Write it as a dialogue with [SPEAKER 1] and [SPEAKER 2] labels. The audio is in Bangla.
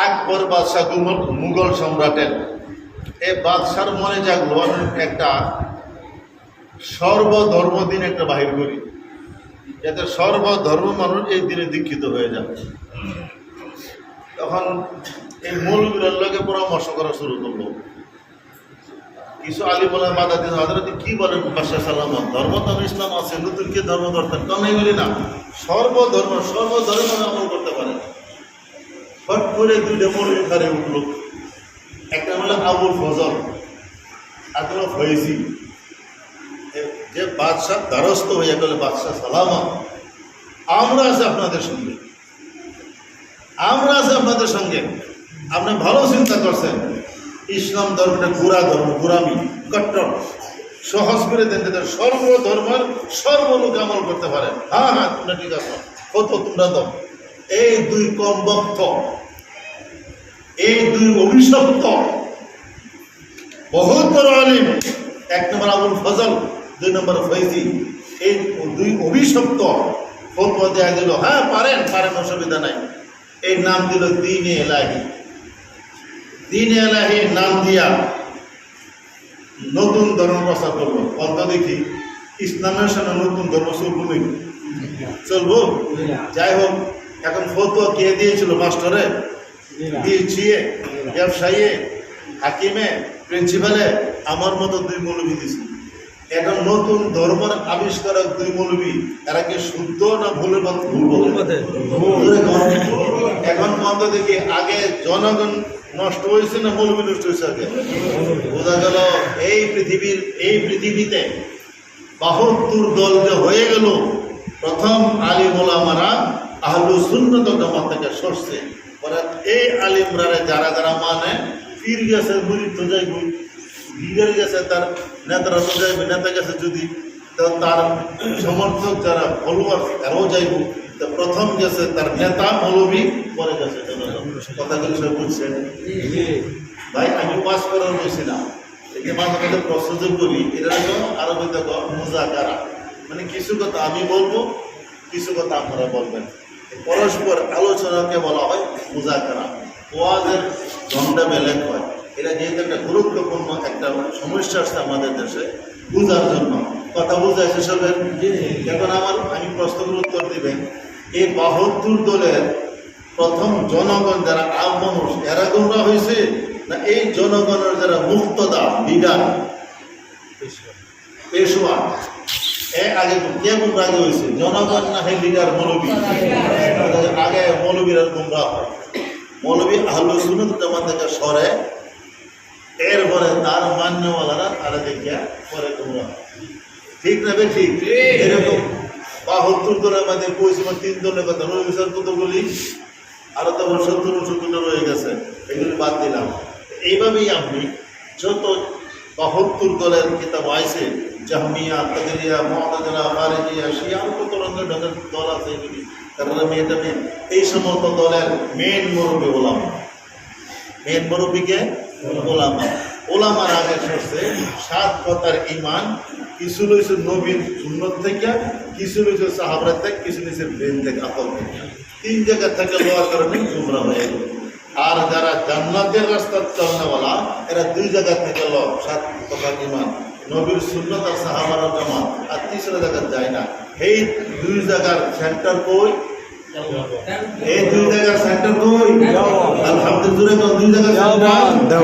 [SPEAKER 1] আকবর বাদশাহ মুঘল সম্রাটের এই বাদশার মনে জাগলো একটা সর্বধর্ম দিন একটা বাহির করি, যাতে সর্বধর্ম মানুষ এই দিনে দীক্ষিত হয়ে যাবে। তখন এই মৌলবীর লোকে পরামর্শ করা শুরু করলো। কিছু আলী বলেন বাধা দিন, হাজরত কি বলেন বাদশাহ সালামত, ধর্ম তো ইসলাম আছে, নতুন কি ধর্ম ধরতেন? কমে বলি না, সর্বধর্ম আমল করতে পারে। ফট করে দুইটা মৌলবী ঘরে উঠল, একটা হলো আবুল ফজল, একটা হলো ফয়েজি। যে বাদশাহ দ্বারস্থ হয়ে গেল, বাদশাহ সালামত, আমরা আছি আপনাদের সঙ্গে, আমরা আছি আপনাদের সঙ্গে। আপনি ভালো চিন্তা করছেন, ইসলাম ধর্মটা গুড়া ধর্ম, গুড়ামি, কট্টর, সহজ করে দেন যাতে সর্বধর্মের সর্বলোক আমল করতে পারে। হ্যাঁ হ্যাঁ, তোমরা ঠিক আছে, কত তোমরা দাও। এই দুই কমবক্ত, এই দুই অভিশপ্ত বহুত বড় আলিম, এক নম্বর আবুল ফজল, দুই নম্বর ফৈজি, এই দুই অভিশপ্ত ফতোয়া দেয়া দিল, হ্যাঁ পারেন পারেন, অসুবিধা নাই। এই নাম দিল দ্বীন-ই ইলাহি। দ্বীন-ই ইলাহির নাম দিয়া নতুন ধর্ম প্রচার করবো। বলতো দেখি ইসলামের সামনে নতুন ধর্ম চলবো, চলবো? যাই হোক, এখন ফতোয়া কে দিয়েছিল? মাস্টারে দিয়েছি, ব্যবসায়ী, হাকিমে, প্রিন্সিপালে, আমার মতো দুই মৌলবী দিয়েছে। এখন নতুন ধর্মের আবিষ্কারক দুই মৌলবী, এরা কি শুদ্ধ না ভুলের ভুল? এখন বন্ধ দেখি, আগে জনগণ নষ্ট হয়েছে না মৌলবী নষ্ট হয়েছে? আগে বোঝা গেল এই পৃথিবীতে ৭২ দল যে হয়ে গেল, প্রথম আলিম ওলামারা আহলুস সুন্নাত ওয়াল জামাত থেকে সরছে। এই আলিমরা যারা যারা মানে, পীর গেছে মুরিদ তো যাইব, লিডার গেছে তার নেতারা তো যাইবে, নেতা গেছে যদি তার সমর্থক যারা ফলোয়ার তারাও যাইব। তো প্রথম গেছে তার নেতা মৌলবী, পরে গেছে জনগণ। কথাগুলো সব বুঝছেন ভাই? আমি পাস করার বলছি না, একে মাঝে মাঝে প্রশ্ন করি, এরা আরবিতে মুজাকারা, মানে কিছু কথা আমি বলবো, কিছু কথা আপনারা বলবেন, পরস্পর আলোচনাকে বলা হয় মুজাকারা। ওয়াজের ঘন্টা বেলেগ হয়। এটা যেহেতু একটা গুরুত্বপূর্ণ একটা সমস্যা আসছে আমাদের দেশে, বুঝার জন্য কথা বুঝায় সেসবের। এখন আমি প্রশ্নগুলো উত্তর দিবেন। এই ৭২ দলের প্রথম জনগণ যারা আম মানুষ, এরা গোমরা হয়েছে না এই জনগণের যারা মুক্তদা লিডার পেশোয়া, আগে কে গুমরা আগে হয়েছে? জনগণ না হে লিডার মৌলবী? আগে মৌলবীরা গুমরা হয়। মৌলবী আহলুস সুন্নাত ওয়াল জামাত থেকে সরে, এরপরে তার মান্যওয়ালারা তারা দেখিয়া পরে গুমরা হয়। ঠিক না বে? ঠিক। এরকম ৭২ দলের মধ্যে কইছি ৩ দলের কথা রয়ে গেছে, কতগুলি আরো তো ৭০ রয়ে গেছে, এগুলি বাদ দিলাম। এইভাবেই আপনি যত ৭২ দলের কিতাব আছে, জাহমিয়া, কাদেরিয়া, মুআতাজিলা, খারিজিয়া, শিয়া, কত রঙের দল আছে, এগুলি তারপরে মেয়েটাকে এই সমস্ত দলের মেন মুরব্বী ওলামা। মেন মুরব্বীকে ওলামা। ওলামার আগে সরছে ৭ কথার ঈমান, কিছু লইছে নবীর সুন্নত থেকে, কিছু লইছে সাহাবারা থেকে, কিছু লইছে ব্রেন থেকে, আকল থেকে। ৩ জায়গা থেকে লওয়ার কারণে গুমরা হয়ে গেল। আর যারা জান্নাতের রাস্তা চালনাওয়ালা, এরা ২ জায়গা থেকে ৭ কথার ঈমান, নবীর সুন্নত আর সাহাবারা জামাত, আর ৩রা জায়গা যায় না। এই ২ জায়গার সেন্টার কই? এই ২ জায়গার সেন্টার কই? আলহামদুলিল্লাহ, ২ জায়গার সেন্টার